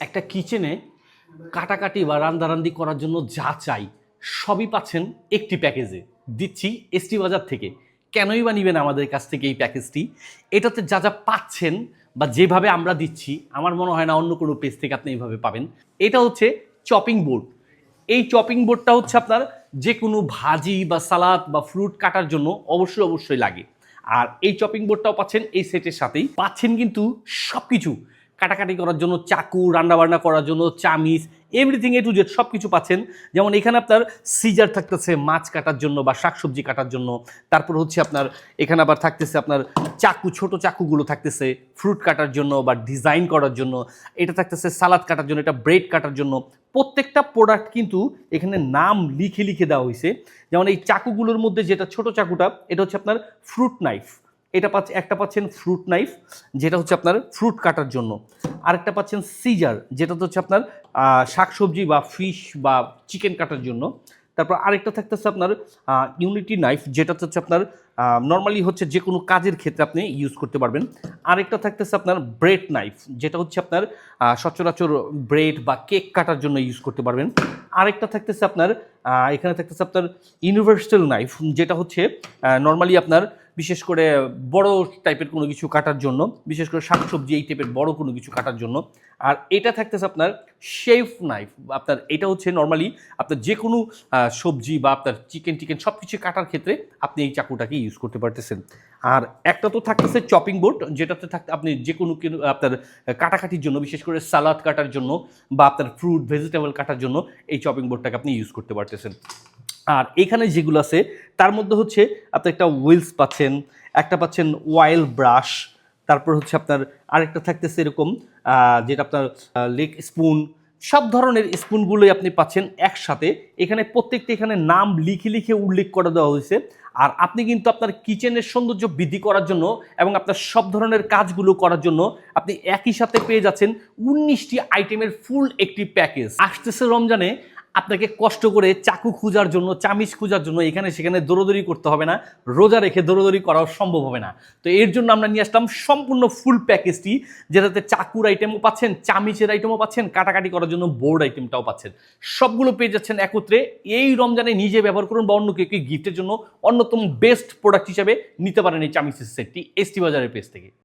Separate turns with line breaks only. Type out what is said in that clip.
একটা কিচেনে কাটাকাটি বা রান্নারান্দি করার জন্য যা চাই সবই পাচ্ছেন একটি প্যাকেজে। দিচ্ছি এসটি বাজার থেকে। কেনই বা নিবেন আমাদের কাছ থেকে এই প্যাকেজটি? এটাতে যা যা পাচ্ছেন বা যেভাবে আমরা দিচ্ছি আমার মনে হয় না অন্য কোনো পেজ থেকে আপনি এইভাবে পাবেন। এটা হচ্ছে চপিং বোর্ড। এই চপিং বোর্ডটা হচ্ছে আপনার যে কোনো ভাজি বা সালাদ বা ফ্রুট কাটার জন্য অবশ্যই অবশ্যই লাগে। আর এই চপিং বোর্ডটাও পাচ্ছেন এই সেটের সাথেই। পাচ্ছেন কিন্তু সব কিছু কাটাকাটি করার জন্য, চাকু, রান্নাবান্না করার জন্য, চামিচ, এভরিথিং এ টু জেড সব কিছু পাচ্ছেন। যেমন এখানে আপনার সিজার থাকতেছে মাছ কাটার জন্য বা শাকসবজি কাটার জন্য। তারপর হচ্ছে আপনার এখানে আবার থাকতেছে আপনার চাকু, ছোট চাকুগুলো থাকতেছে ফ্রুট কাটার জন্য বা ডিজাইন করার জন্য। এটা থাকতেছে সালাদ কাটার জন্য, এটা ব্রেড কাটার জন্য। প্রত্যেকটা প্রোডাক্ট কিন্তু এখানে নাম লিখে লিখে দেওয়া হয়েছে। যেমন এই চাকুগুলোর মধ্যে যেটা ছোট চাকুটা, এটা হচ্ছে আপনার ফ্রুট নাইফ। এটা একটা পাচ্ছেন ফ্রুট নাইফ, যেটা হচ্ছে আপনার ফ্রুট কাটার জন্য। আরেকটা পাচ্ছেন সিজার, যেটা হচ্ছে আপনার শাকসবজি বা ফিশ বা চিকেন কাটার জন্য। তারপর আরেকটা থাকতেছে আপনার ইউনিটি নাইফ, যেটা হচ্ছে আপনার নর্মালি হচ্ছে যে কোনো কাজের ক্ষেত্রে আপনি ইউজ করতে পারবেন। আরেকটা থাকতেছে আপনার ব্রেড নাইফ, যেটা হচ্ছে আপনার সচরাচর ব্রেড বা কেক কাটার জন্য ইউজ করতে পারবেন। আরেকটা থাকতেছে আপনার এখানে থাকতেছে আপনার ইউনিভার্সাল নাইফ, যেটা হচ্ছে নর্মালি আপনার বিশেষ করে বড় টাইপের কোনো কিছু কাটার জন্য, বিশেষ করে শাকসবজি এই টাইপের বড় কোনো কিছু কাটার জন্য। আর এটা থাকতেছে আপনার শেফ নাইফ। আপনার এটা হচ্ছে নর্মালি আপনার যে কোনো সবজি বা আপনার চিকেন সব কিছু কাটার ক্ষেত্রে আপনি এই চাকুটাকে ইউজ করতে পারতেছেন। আর একটা তো থাকতেছে চপিং বোর্ড, যেটাতে আপনি যে কোনো আপনার কাটাকাটির জন্য, বিশেষ করে সালাদ কাটার জন্য বা আপনার ফ্রুট ভেজিটেবল কাটার জন্য এই চপিং বোর্ডটাকে আপনি ইউজ করতে পারতেছেন। আর এখানে যেগুলো আছে তার মধ্যে হচ্ছে আপনি একটা হুইলস পাচ্ছেন, একটা পাচ্ছেন ওয়াইল ব্রাশ, তারপর হচ্ছে আপনার আরেকটা থাকতেছে এরকম যেটা আপনার লেক স্পুন। সব ধরনের স্পুনগুলোই আপনি পাচ্ছেন একসাথে। এখানে প্রত্যেকটা এখানে নাম লিখে লিখে উল্লেখ করে দেওয়া হয়েছে। আর আপনি কিন্তু আপনার কিচেনের সৌন্দর্য বৃদ্ধি করার জন্য এবং আপনার সব ধরনের কাজগুলো করার জন্য আপনি একই সাথে পেয়ে যাচ্ছেন 19টি আইটেমের ফুল একটি প্যাকেজ। আসতেছে রমজানে, আপনাকে কষ্ট করে চাকু খোঁজার জন্য, চামিচ খোঁজার জন্য এখানে সেখানে দৌড়দৌড়ি করতে হবে না। রোজা রেখে দৌড়দৌড়ি করাও সম্ভব হবে না। তো এর জন্য আমরা নিয়ে আসলাম সম্পূর্ণ ফুল প্যাকেজটি, যেটাতে চাকুর আইটেমও পাচ্ছেন, চামিচের আইটেমও পাচ্ছেন, কাটাকাটি করার জন্য বোর্ড আইটেমটাও পাচ্ছেন। সবগুলো পেয়ে যাচ্ছেন একত্রে। এই রমজানে নিজে ব্যবহার করুন বা অন্য কেউ গিফটের জন্য অন্যতম বেস্ট প্রোডাক্ট হিসাবে নিতে পারেন এই চামিচের সেটটি এসটি বাজারের পেজ থেকে।